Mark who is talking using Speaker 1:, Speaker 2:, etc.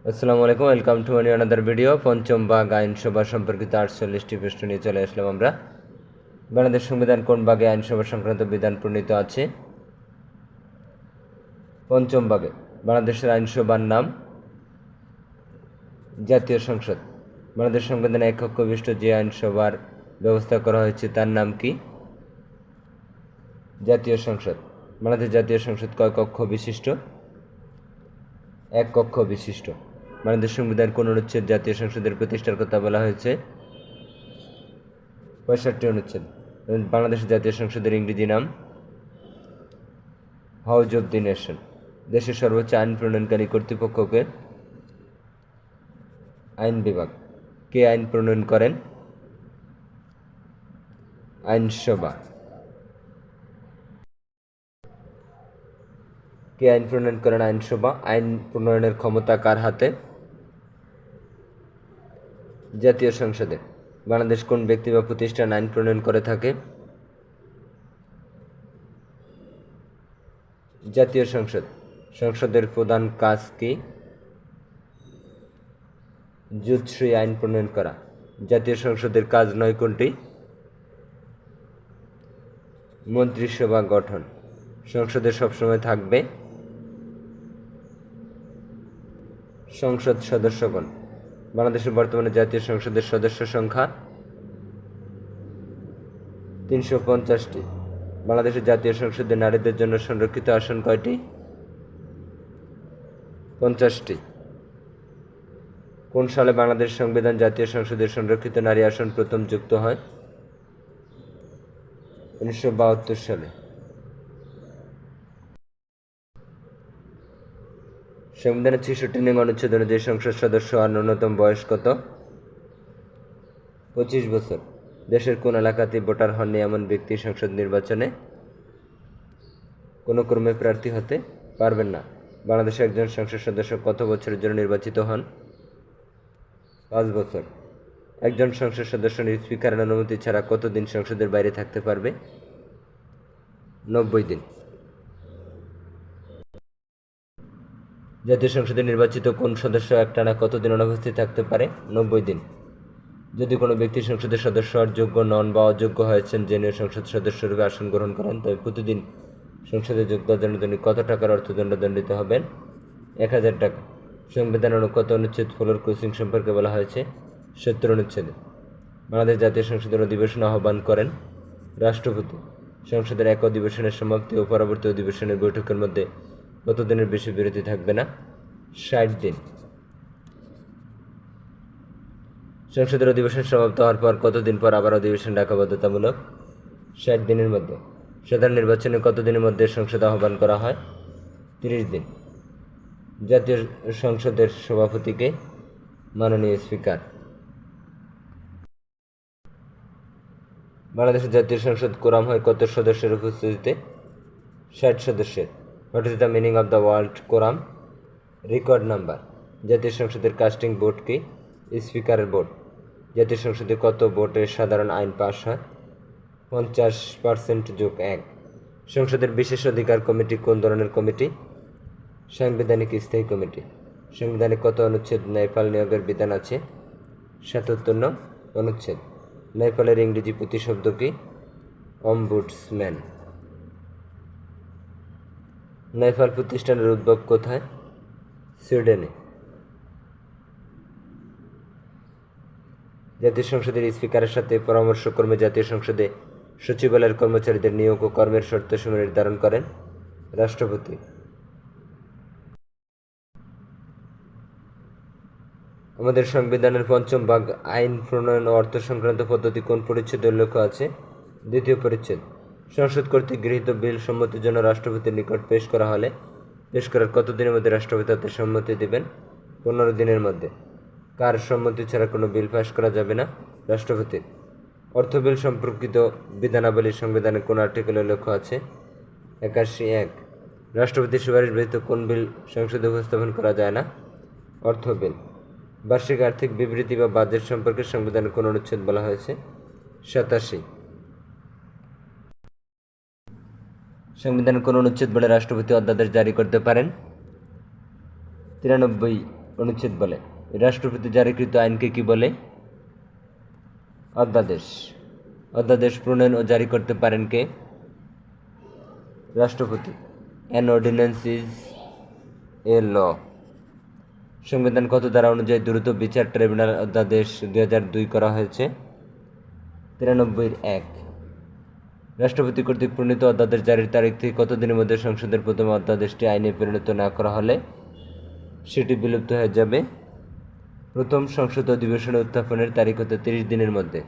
Speaker 1: আসসালামু আলাইকুম, welcome to money another video. পঞ্চম ভাগ আইনসভা সম্পর্কিত 48টি প্রশ্ন নিয়ে চলে আসলাম আমরা। বাংলাদেশ সংবিধান কোন ভাগে আইনসভা সংক্রান্ত বিধান প্রণীত আছে? পঞ্চম ভাগে। বাংলাদেশের আইনসভার নাম জাতীয় সংসদ। বাংলাদেশ সংবিধানে এক কক্ষ বিশিষ্ট যে আইনসভার ব্যবস্থা করা হয়েছে তার নাম কি? জাতীয় সংসদ। বাংলাদেশ জাতীয় সংসদ কয় কক্ষ বিশিষ্ট? এক কক্ষ বিশিষ্ট। বাংলাদেশ সংবিধান কোন অনুচ্ছেদ জাতীয় সংসদের প্রতিষ্ঠার কথা বলা হয়েছে? 65 অনুচ্ছেদ। বাংলাদেশ জাতীয় সংসদের ইংরেজি নাম হাউস অব দি নেশন। দেশের সর্বোচ্চ আইন প্রণয়নকারী কর্তৃপক্ষকে আইন বিভাগ। কে আইন প্রণয়ন করেন? আইনসভা। কে আইন প্রণয়ন করেন? আইনসভা। আইন প্রণয়নের ক্ষমতা কার হাতে? জাতীয় সংসদে। বাংলাদেশ কোন ব্যক্তি বা প্রতিষ্ঠান আইন প্রণয়ন করে থাকে? জাতীয় সংসদ। সংসদের প্রধান কাজ কি? জুতশ্রী আইন প্রণয়ন করা। জাতীয় সংসদের কাজ নয় কোনটি? মন্ত্রিসভা গঠন। সংসদে সবসময় থাকবে সংসদ সদস্যগণ। বাংলাদেশের বর্তমানে জাতীয় সংসদের সদস্য সংখ্যা 350টি। বাংলাদেশের জাতীয় সংসদে নারীদের জন্য সংরক্ষিত আসন কয়টি? 50টি। কোন সালে বাংলাদেশ সংবিধান জাতীয় সংসদের সংরক্ষিত নারী আসন প্রথম যুক্ত হয়? 1972 সালে। সংবিধানের 66 নং অনুচ্ছেদ অনুযায়ী সংসদ সদস্য হওয়ার ন্যূনতম বয়স কত? 25 বছর। দেশের কোন এলাকাতে ভোটার হননি এমন ব্যক্তি সংসদ নির্বাচনে কোনো ক্রমে প্রার্থী হতে পারবেন না। বাংলাদেশে একজন সংসদ সদস্য কত বছরের জন্য নির্বাচিত হন? 5 বছর। একজন সংসদ সদস্য স্পিকারের অনুমতি ছাড়া কতদিন সংসদের বাইরে থাকতে পারবে? 90 দিন। জাতীয় সংসদে নির্বাচিত কোন সদস্য একটানা কতদিন অনুপস্থিত থাকতে পারে? 90 দিন। যদি কোনো ব্যক্তি সংসদের সদস্য হওয়ার যোগ্য নন বা অযোগ্য হয়েছেন জেনে সংসদ সদস্যরূপে আসন গ্রহণ করেন, তবে প্রতিদিন সংসদে যোগ দেওয়ার জন্য তিনি কত টাকার অর্থদণ্ড দণ্ডিত হবেন? 1000 টাকা। সংবিধানের কত অনুচ্ছেদ ফ্লোর ক্রসিং সম্পর্কে বলা হয়েছে? 70 অনুচ্ছেদে। বাংলাদেশ জাতীয় সংসদের অধিবেশন আহ্বান করেন রাষ্ট্রপতি। সংসদের এক অধিবেশনের সমাপ্তি ও পরবর্তী অধিবেশনের বৈঠকের মধ্যে কতদিনের বেশি বিরতি থাকবে না? 60 দিন। সংসদের অধিবেশন সমাপ্ত হওয়ার পর কতদিন পর আবার অধিবেশন ডাকা বাধ্যতামূলক? 60 দিনের মধ্যে। সাধারণ নির্বাচনে কতদিনের মধ্যে সংসদ আহ্বান করা হয়? 30 দিন। জাতীয় সংসদের সভাপতিকে মাননীয় স্পিকার। বাংলাদেশের জাতীয় সংসদ কোরাম হয় কত সদস্যের উপস্থিতিতে? 60 সদস্যের। What is the meaning of the word quorum? Record number. জাতীয় সংসদের কাস্টিং ভোট কি? স্পিকারের ভোট। জাতীয় সংসদে কত ভোটে সাধারণ আইন পাস হয়? 50% যোগ 1। সংসদের বিশেষ অধিকার কমিটি কোন ধরনের কমিটি? সাংবিধানিক স্থায়ী কমিটি। সংবিধানে কত অনুচ্ছেদ ন্যায়পাল নিয়োগের বিধান আছে? 77 নং অনুচ্ছেদ। ন্যায়পালের ইংরেজি প্রতিশব্দ কি? অম্বুডসম্যান। ন্যায়পাল প্রতিষ্ঠানের উদ্ভব কোথায়? সুইডেনে। জাতীয় সংসদের স্পিকারের সাথে পরামর্শক্রমে জাতীয় সংসদে সচিবালয়ের কর্মচারীদের নিয়োগ ও কর্মের শর্তসমূহ নির্ধারণ করেন রাষ্ট্রপতি। আমাদের সংবিধানের পঞ্চম ভাগ আইন প্রণয়ন ও অর্থ সংক্রান্ত পদ্ধতি কোন পরিচ্ছেদে উল্লেখ আছে? 2য় পরিচ্ছেদ। সংসদ কর্তৃক গৃহীত বিল সম্মতির জন্য রাষ্ট্রপতির নিকট পেশ করা হলে পেশ করার কতদিনের মধ্যে রাষ্ট্রপতি তাতে সম্মতি দেবেন? 15 দিনের মধ্যে। কার সম্মতি ছাড়া কোনো বিল পাস করা যাবে না? রাষ্ট্রপতির। অর্থ বিল সম্পর্কিত বিধানাবলী সংবিধানে কোন আর্টিকেলে উল্লেখ আছে? 81(1). রাষ্ট্রপতির সুপারিশ ব্যতীত কোন বিল সংসদে উপস্থাপন করা যায় না? অর্থ বিল। বার্ষিক আর্থিক বিবৃতি বা বাজেট সম্পর্কে সংবিধানে কোন অনুচ্ছেদ বলা হয়েছে? 87। সংবিধানের কোন অনুচ্ছেদ বলে রাষ্ট্রপতি অধ্যাদেশ জারি করতে পারেন? 93 অনুচ্ছেদ বলে। রাষ্ট্রপতি জারিকৃত আইনকে কি বলে? অধ্যাদেশ। অধ্যাদেশ প্রণয়ন ও জারি করতে পারেন কে? রাষ্ট্রপতি। অ্যান অর্ডিন্যান্স ইজ এ ল। সংবিধান কত ধারা অনুযায়ী দ্রুত বিচার ট্রাইব্যুনাল অধ্যাদেশ 2002 করা হয়েছে? 93(1). রাষ্ট্রপতি কর্তৃক প্রণীত অধ্যাদেশ জারির তারিখ থেকে কত দিনের মধ্যে সংসদের প্রথম অধ্যাদেশটি আইনে পরিণত না করা হলে সেটি বিলুপ্ত হয়ে যাবে? প্রথম সংসদ অধিবেশনে উত্থাপনের তারিখ হতে 30 দিনের মধ্যে।